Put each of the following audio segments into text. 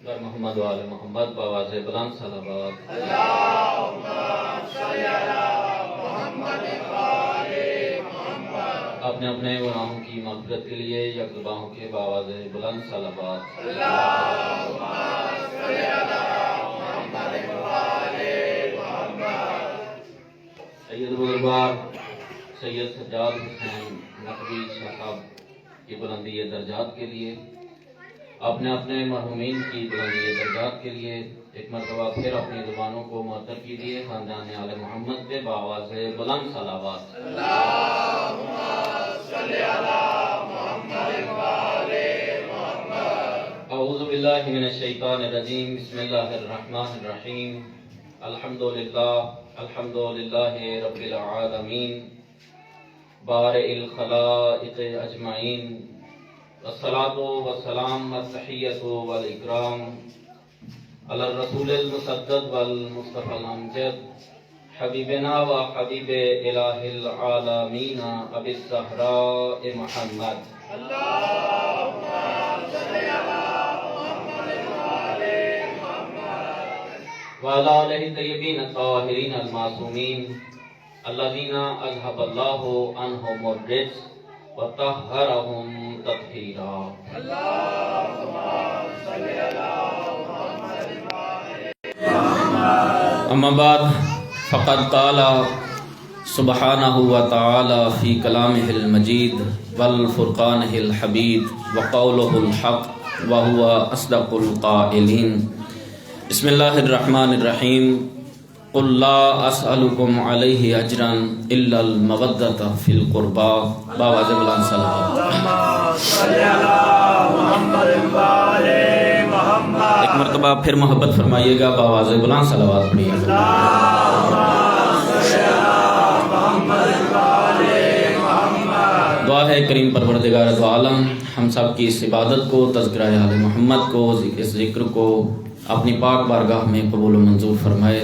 بر محمد و آل محمد بآواز بلند صلوات۔ اپنے اپنے گناہوں کی مغفرت کے لیے یک زبانوں کے بآواز بلند صلوات۔ سید بزرگوار سید سجاد حسین نقوی شاہ صاحب کی بلندی درجات کے لیے، اپنے اپنے مرحومین کی بلندی درجات کے لیے ایک مرتبہ پھر اپنی زبانوں کو معطر کیجیے خاندان آل محمد پہ بآواز بلند صلوات۔ اعوذ باللہ من الشیطان الرجیم، بسم اللہ الرحمن الرحیم، الحمدللہ رب العالمین، بارئ الخلائق اجمعین، والصلاة والسلام والتحیۃ والاکرام علی الرسول المسدد والمصطفى الامجد، حبیبنا و حبیب الہ العالمین ابی الزہراء محمد۔ وعلی آلہ الطیبین الطاہرین المعصومین الذین اذھب اللہ عنہم الرجس وطہرہم تطہیرا۔ اما بعد فقد قال سبحانہ وتعالی فی کلامہ المجید والفرقانہ الحمید وقولہ الحق وہو اصدق القائلین۔ بسم اللہ الرحمن الرحیم، قل لا اسألکم علیہ اجرا الا المودۃ فی القربى، بآواز بلند صلوات۔ ایک مرتبہ پھر محبت فرمائیے گا، بآواز بلند صلوات پڑھیے گا۔ دعا ہے کریم پروردگار دو عالم ہم سب کی اس عبادت کو، تذکرہ آل محمد کو، اس ذکر کو اپنی پاک بارگاہ میں قبول و منظور فرمائے۔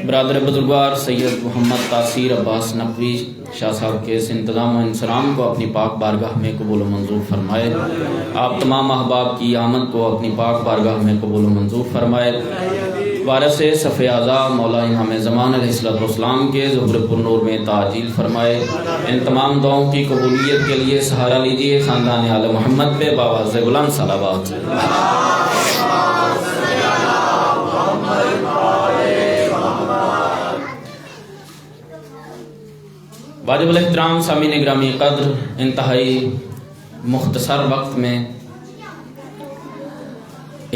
برادر بزرگوار سید محمد تاثیر عباس نقوی شاہ صاحب کے اس انتظام و انصرام کو اپنی پاک بارگاہ میں قبول و منظور فرمائے۔ آپ تمام احباب کی آمد کو اپنی پاک بارگاہ میں قبول و منظور فرمائے۔ وارث صف اعظم مولا امام زمان علیہ السلام کے ظہر پر نور میں تعجیل فرمائے۔ ان تمام دعاؤں کی قبولیت کے لیے سہارا لیجیے خاندان آل محمد پہ بآواز بلند صلوات۔ واجب الاحترام سامعین گرامی قدر، انتہائی مختصر وقت میں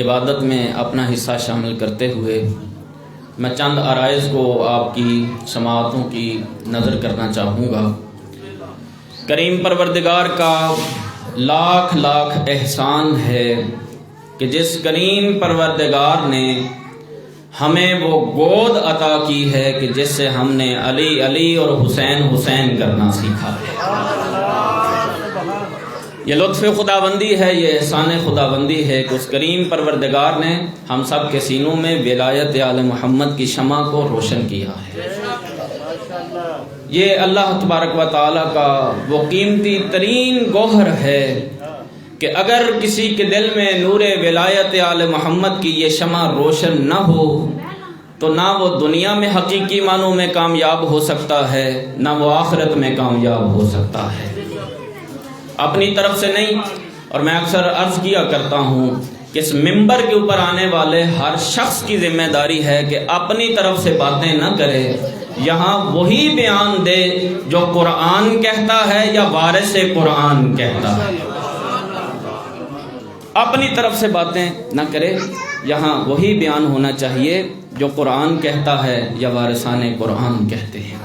عبادت میں اپنا حصہ شامل کرتے ہوئے میں چند عرائض کو آپ کی سماعتوں کی نظر کرنا چاہوں گا۔ کریم پروردگار کا لاکھ لاکھ احسان ہے کہ جس کریم پروردگار نے ہمیں وہ گود عطا کی ہے کہ جس سے ہم نے علی علی اور حسین حسین کرنا سیکھا ہے۔ یہ لطف خداوندی ہے، یہ احسان خداوندی ہے کہ اس کریم پروردگار نے ہم سب کے سینوں میں ولایت آل محمد کی شمع کو روشن کیا ہے۔ یہ اللہ تبارک و تعالیٰ کا وہ قیمتی ترین گوہر ہے کہ اگر کسی کے دل میں نور ولایت آل محمد کی یہ شمع روشن نہ ہو تو نہ وہ دنیا میں حقیقی معنوں میں کامیاب ہو سکتا ہے، نہ وہ آخرت میں کامیاب ہو سکتا ہے۔ اپنی طرف سے نہیں، اور میں اکثر عرض کیا کرتا ہوں کہ اس ممبر کے اوپر آنے والے ہر شخص کی ذمہ داری ہے کہ اپنی طرف سے باتیں نہ کرے، یہاں وہی بیان دے جو قرآن کہتا ہے یا وارث قرآن کہتا ہے۔ اپنی طرف سے باتیں نہ کرے، یہاں وہی بیان ہونا چاہیے جو قرآن کہتا ہے یا وارثان قرآن کہتے ہیں۔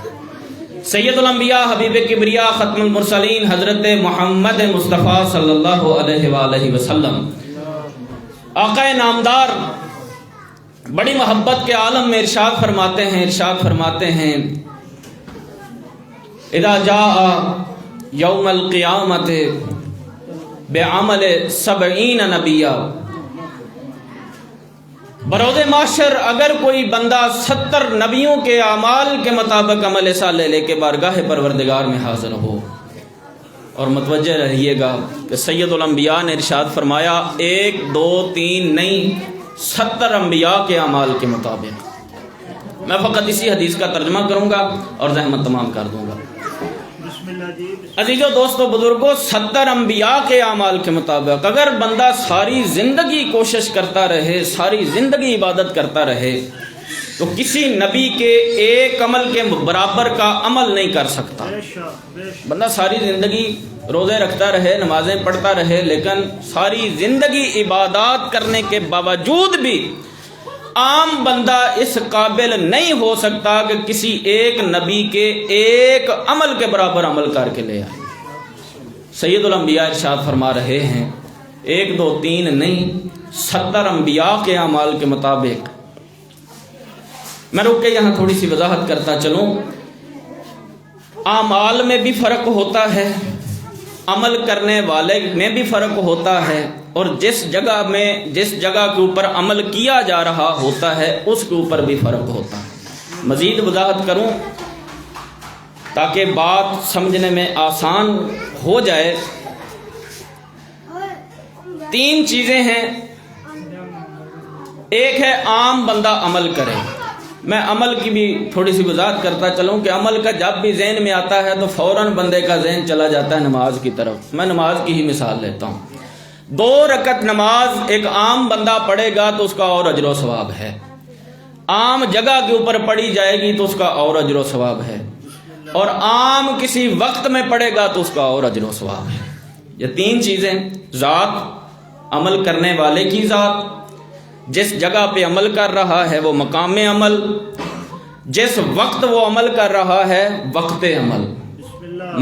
سید الانبیاء حبیب کبریا ختم المرسلین حضرت محمد مصطفیٰ صلی اللہ علیہ وآلہ وسلم آقا نامدار بڑی محبت کے عالم میں ارشاد فرماتے ہیں اذا جاء یوم القیامت بعمل 70 نبیہ، بروز معاشر اگر کوئی بندہ 70 نبیوں کے اعمال کے مطابق عمل صالح لے کے بارگاہ پروردگار میں حاضر ہو اور متوجہ رہیے گا کہ سید الانبیاء نے ارشاد فرمایا 1 2 3 نہیں 70 انبیاء کے اعمال کے مطابق۔ میں فقط اسی حدیث کا ترجمہ کروں گا اور زحمت تمام کر دوں گا۔ عزیزو دوستو بزرگوں، 70 انبیاء کے اعمال کے مطابق اگر بندہ ساری زندگی کوشش کرتا رہے، ساری زندگی عبادت کرتا رہے، تو کسی نبی کے ایک عمل کے برابر کا عمل نہیں کر سکتا۔ بندہ ساری زندگی روزے رکھتا رہے، نمازیں پڑھتا رہے، لیکن ساری زندگی عبادات کرنے کے باوجود بھی عام بندہ اس قابل نہیں ہو سکتا کہ کسی ایک نبی کے ایک عمل کے برابر عمل کر کے لے آئے۔ سید الانبیاء ارشاد فرما رہے ہیں 1 2 3 نہیں 70 انبیاء کے اعمال کے مطابق۔ میں رک کے یہاں تھوڑی سی وضاحت کرتا چلوں۔ اعمال میں بھی فرق ہوتا ہے، عمل کرنے والے میں بھی فرق ہوتا ہے، اور جس جگہ کے اوپر عمل کیا جا رہا ہوتا ہے اس کے اوپر بھی فرق ہوتا ہے۔ مزید وضاحت کروں تاکہ بات سمجھنے میں آسان ہو جائے۔ 3 چیزیں ہیں۔ ایک ہے عام بندہ عمل کرے۔ میں عمل کی بھی تھوڑی سی وضاحت کرتا چلوں کہ عمل کا جب بھی ذہن میں آتا ہے تو فوراً بندے کا ذہن چلا جاتا ہے نماز کی طرف۔ میں نماز کی ہی مثال لیتا ہوں۔ 2 رکعت نماز ایک عام بندہ پڑھے گا تو اس کا اور اجر و ثواب ہے، عام جگہ کے اوپر پڑھی جائے گی تو اس کا اور اجر و ثواب ہے، اور عام کسی وقت میں پڑھے گا تو اس کا اور اجر و ثواب ہے۔ یہ 3 چیزیں، ذات، عمل کرنے والے کی ذات، جس جگہ پہ عمل کر رہا ہے وہ مقام عمل، جس وقت وہ عمل کر رہا ہے وقت عمل،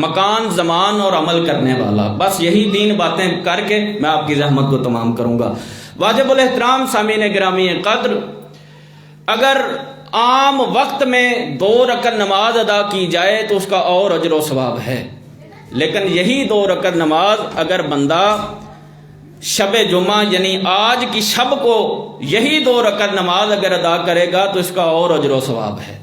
مکان، زمان اور عمل کرنے والا۔ بس یہی 3 باتیں کر کے میں آپ کی زحمت کو تمام کروں گا۔ واجب الاحترام سامعین گرامی قدر، اگر عام وقت میں 2 رکعت نماز ادا کی جائے تو اس کا اور اجر و ثواب ہے، لیکن یہی 2 رکعت نماز اگر بندہ شب جمعہ یعنی آج کی شب کو یہی 2 رکعت نماز اگر ادا کرے گا تو اس کا اور اجر و ثواب ہے،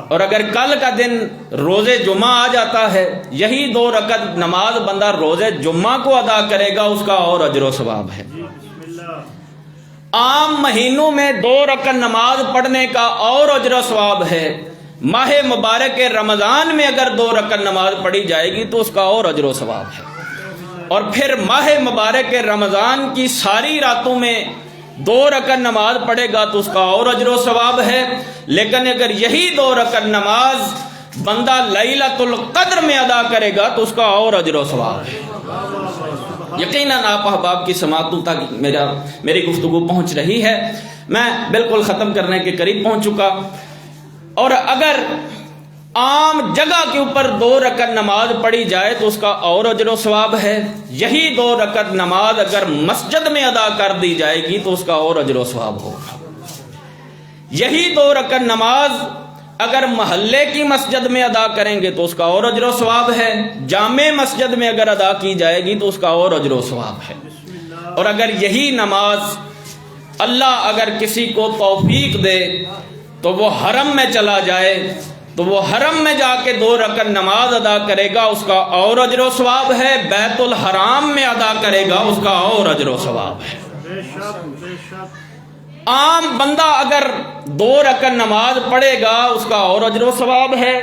اور اگر کل کا دن روزے جمعہ آ جاتا ہے، یہی 2 رکعت نماز بندہ روزے جمعہ کو ادا کرے گا، اس کا اور اجر و ثواب ہے۔ عام مہینوں میں 2 رکعت نماز پڑھنے کا اور اجر و ثواب ہے، ماہ مبارک رمضان میں اگر 2 رکعت نماز پڑھی جائے گی تو اس کا اور اجر و ثواب ہے، اور پھر ماہ مبارک رمضان کی ساری راتوں میں 2 رکعت نماز پڑھے گا تو اس کا اور اجر و ثواب ہے، لیکن اگر یہی 2 رکعت نماز بندہ لیلۃ القدر میں ادا کرے گا تو اس کا اور اجر و ثواب ہے۔ یقیناً آپ احباب کی سماعتوں تک میری گفتگو پہنچ رہی ہے، میں بالکل ختم کرنے کے قریب پہنچ چکا۔ اور اگر عام جگہ کے اوپر 2 رکعت نماز پڑھی جائے تو اس کا اور اجر و ثواب ہے، یہی 2 رکعت نماز اگر مسجد میں ادا کر دی جائے گی تو اس کا اور اجر و ثواب ہوگا، یہی 2 رکعت نماز اگر محلے کی مسجد میں ادا کریں گے تو اس کا اور اجر و ثواب ہے، جامع مسجد میں اگر ادا کی جائے گی تو اس کا اور اجر و ثواب ہے، اور اگر یہی نماز اللہ اگر کسی کو توفیق دے تو وہ حرم میں چلا جائے تو وہ حرم میں جا کے 2 رکعت نماز ادا کرے گا، اس کا اور اجر و ثواب ہے، بیت الحرام میں ادا کرے گا اس کا اور اجر و ثواب ہے۔ عام بندہ اگر 2 رکعت نماز پڑھے گا اس کا اور اجر و ثواب ہے،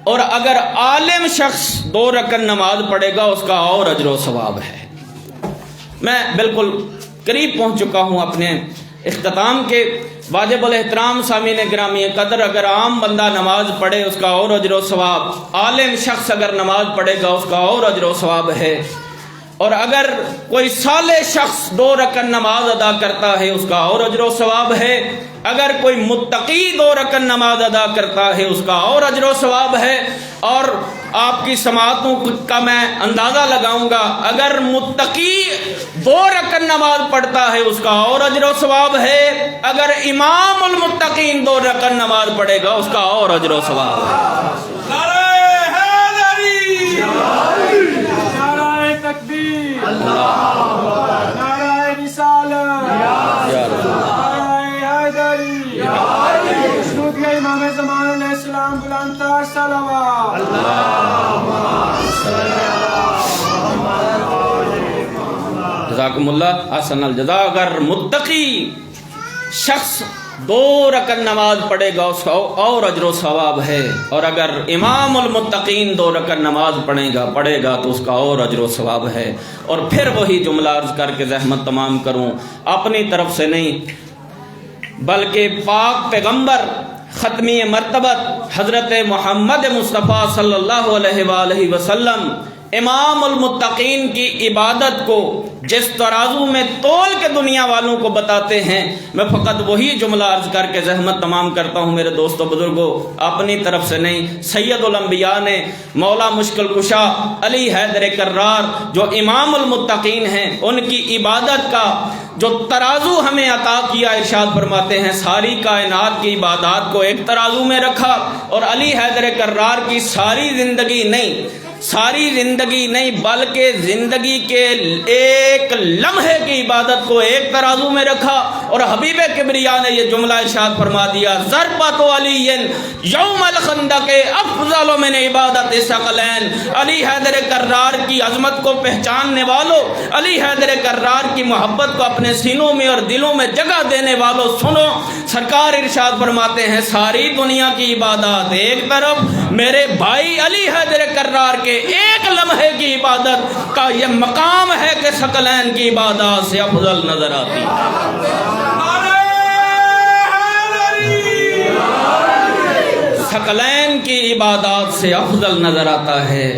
اور اگر عالم شخص 2 رکعت نماز پڑھے گا اس کا اور اجر و ثواب ہے۔ میں بالکل قریب پہنچ چکا ہوں اپنے اختتام کے۔ واجب الاحترام سامعین گرامی قدر، اگر عام بندہ نماز پڑھے اس کا اور اجر و ثواب، عالم شخص اگر نماز پڑھے گا اس کا اور اجر و ثواب ہے، اور اگر کوئی صالح شخص 2 رکعت نماز ادا کرتا ہے اس کا اور اجر و ثواب ہے، اگر کوئی متقی 2 رکعت نماز ادا کرتا ہے اس کا اور اجر و ثواب ہے، اور آپ کی سماعتوں کا میں اندازہ لگاؤں گا، اگر متقی 2 رکعت نماز پڑھتا ہے اس کا اور اجر و ثواب ہے، اگر امام المتقین 2 رکعت نماز پڑھے گا اس کا اور اجر و ثواب ہے۔ تکبیر، نعرہ رسالت، نعرہ حیدری، درود کے امام زمان علیہ السلام بلند تر صلوات۔ جزاکم اللہ احسن الجزا۔ اگر متقی شخص 2 رکعت نماز پڑھے گا اس کا اور اجر و ثواب ہے، اور اگر امام المتقین 2 رکعت نماز پڑھے گا تو اس کا اور اجر و ثواب ہے۔ اور پھر وہی جملہ عرض کر کے زحمت تمام کروں، اپنی طرف سے نہیں بلکہ پاک پیغمبر ختمی مرتبت حضرت محمد مصطفیٰ صلی اللہ علیہ وآلہ وسلم امام المتقین کی عبادت کو جس ترازو میں تول کے دنیا والوں کو بتاتے ہیں، میں فقط وہی جملہ عرض کر کے زحمت تمام کرتا ہوں میرے دوستو بزرگوں، اپنی طرف سے نہیں۔ سید الانبیاء نے مولا مشکل کشا علی حیدر کرار جو امام المتقین ہیں ان کی عبادت کا جو ترازو ہمیں عطا کیا، ارشاد فرماتے ہیں ساری کائنات کی عبادات کو ایک ترازو میں رکھا، اور علی حیدر کرار کی ساری زندگی نہیں بلکہ زندگی کے ایک لمحے کی عبادت کو ایک ترازو میں رکھا، اور حبیب کبریا نے یہ جملہ ارشاد فرما دیا ضربۃ علی یوم الخندق افضل من عبادت ثقلین۔ علی حیدر کرار کی عظمت کو پہچاننے والوں، علی حیدر کرار کی محبت کو اپنے سینوں میں اور دلوں میں جگہ دینے والوں، سنو سرکار ارشاد فرماتے ہیں ساری دنیا کی عبادات ایک طرف، میرے بھائی علی حیدر کرار کے ایک لمحے کی عبادت کا یہ مقام ہے کہ ثقلین کی عبادات سے افضل نظر آتی ثقلین کی عبادات سے افضل نظر آتا ہے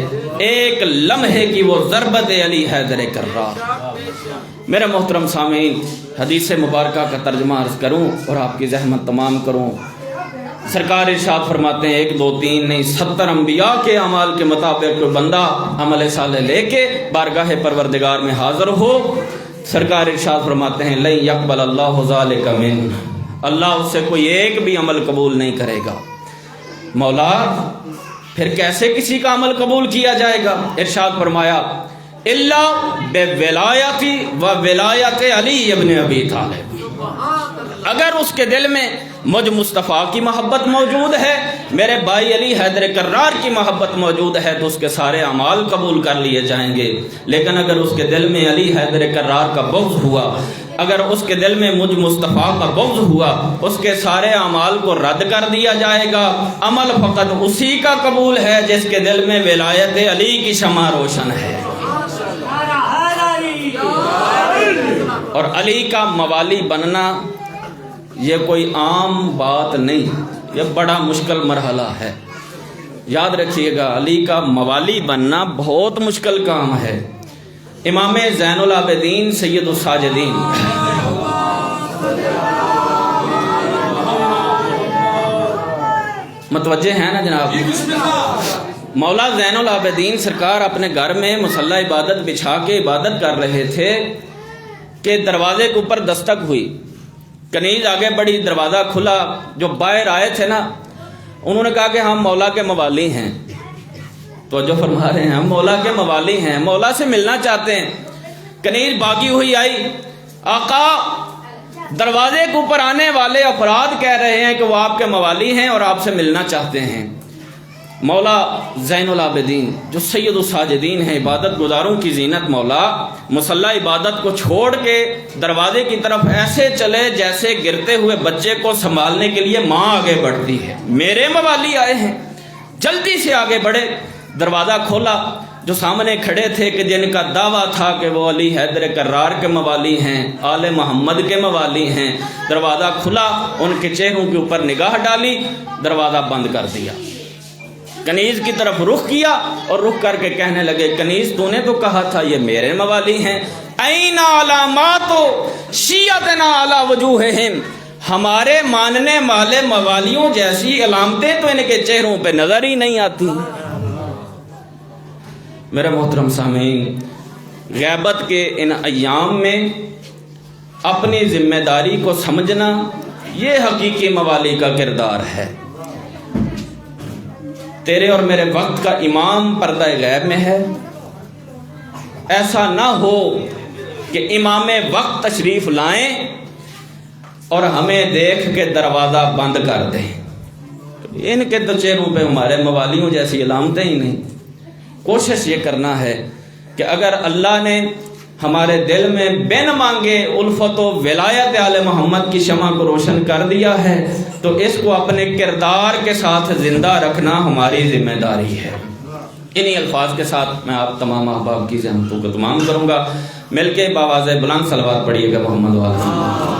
ایک لمحے کی وہ ضربت علی حیدر کرار۔ میرے محترم سامعین، حدیث مبارکہ کا ترجمہ عرض کروں اور آپ کی زحمت تمام کروں۔ سرکار ارشاد فرماتے ہیں 1 2 3 نہیں 70 انبیاء کے اعمال کے مطابق کوئی بندہ عمل صالح لے کے بارگاہ پروردگار میں حاضر ہو، سرکار ارشاد فرماتے ہیں لن یقبل اللہ ذلک من، اللہ اس سے کوئی ایک بھی عمل قبول نہیں کرے گا۔ مولا پھر کیسے کسی کا عمل قبول کیا جائے گا؟ ارشاد فرمایا الا بولایتی و ولایت علی ابن ابی طالب، اگر اس کے دل میں مجھ مصطفیٰ کی محبت موجود ہے، میرے بھائی علی حیدر کرار کی محبت موجود ہے تو اس کے سارے اعمال قبول کر لیے جائیں گے۔ لیکن اگر اس کے دل میں علی حیدر کرار کا بغض ہوا، اگر اس کے دل میں مجھ مصطفیٰ کا بغض ہوا، اس کے سارے اعمال کو رد کر دیا جائے گا۔ عمل فقط اسی کا قبول ہے جس کے دل میں ولایت علی کی شمع روشن ہے، اور علی کا موالی بننا یہ کوئی عام بات نہیں، یہ بڑا مشکل مرحلہ ہے۔ یاد رکھیے گا علی کا موالی بننا بہت مشکل کام ہے۔ امام زین العابدین سید الساجدین متوجہ ہیں نا جناب؟ مولا زین العابدین سرکار اپنے گھر میں مصلی عبادت بچھا کے عبادت کر رہے تھے کہ دروازے کے اوپر دستک ہوئی، کنیز آگے بڑھی، دروازہ کھلا، جو باہر آئے تھے نا انہوں نے کہا کہ ہم مولا کے موالی ہیں، تو جو فرما رہے ہیں ہم مولا کے موالی ہیں، مولا سے ملنا چاہتے ہیں۔ کنیز باقی ہوئی آئی، آقا دروازے کے اوپر آنے والے افراد کہہ رہے ہیں کہ وہ آپ کے موالی ہیں اور آپ سے ملنا چاہتے ہیں۔ مولا زین العابدین جو سید الساجدین ہیں، عبادت گزاروں کی زینت مولا، مصلی عبادت کو چھوڑ کے دروازے کی طرف ایسے چلے جیسے گرتے ہوئے بچے کو سنبھالنے کے لیے ماں آگے بڑھتی ہے۔ میرے موالی آئے ہیں، جلدی سے آگے بڑھے، دروازہ کھولا، جو سامنے کھڑے تھے کہ جن کا دعویٰ تھا کہ وہ علی حیدر کرار کے موالی ہیں، آل محمد کے موالی ہیں، دروازہ کھلا، ان کے چہروں کے اوپر نگاہ ڈالی، دروازہ بند کر دیا، کنیز کی طرف رخ کیا اور رخ کر کے کہنے لگے کنیز تو نے تو کہا تھا یہ میرے موالی ہیں، این علامات شیعتنا علی وجوہہم، ہمارے ماننے والے موالیوں جیسی علامتیں تو ان کے چہروں پہ نظر ہی نہیں آتی۔ میرے محترم سامعین، غیبت کے ان ایام میں اپنی ذمہ داری کو سمجھنا یہ حقیقی موالی کا کردار ہے۔ تیرے اور میرے وقت کا امام پردہ غیب میں ہے، ایسا نہ ہو کہ امام وقت تشریف لائیں اور ہمیں دیکھ کے دروازہ بند کر دیں، ان کے تو چہروں پہ ہمارے موالیوں جیسی علامتیں ہی نہیں۔ کوشش یہ کرنا ہے کہ اگر اللہ نے ہمارے دل میں بن مانگے الفت و ولایت آل محمد کی شمع کو روشن کر دیا ہے، تو اس کو اپنے کردار کے ساتھ زندہ رکھنا ہماری ذمہ داری ہے۔ انہی الفاظ کے ساتھ میں آپ تمام احباب کی زحمتوں کو تمام کروں گا۔ مل کے باواز بلند صلوات پڑھیے گا محمد والا۔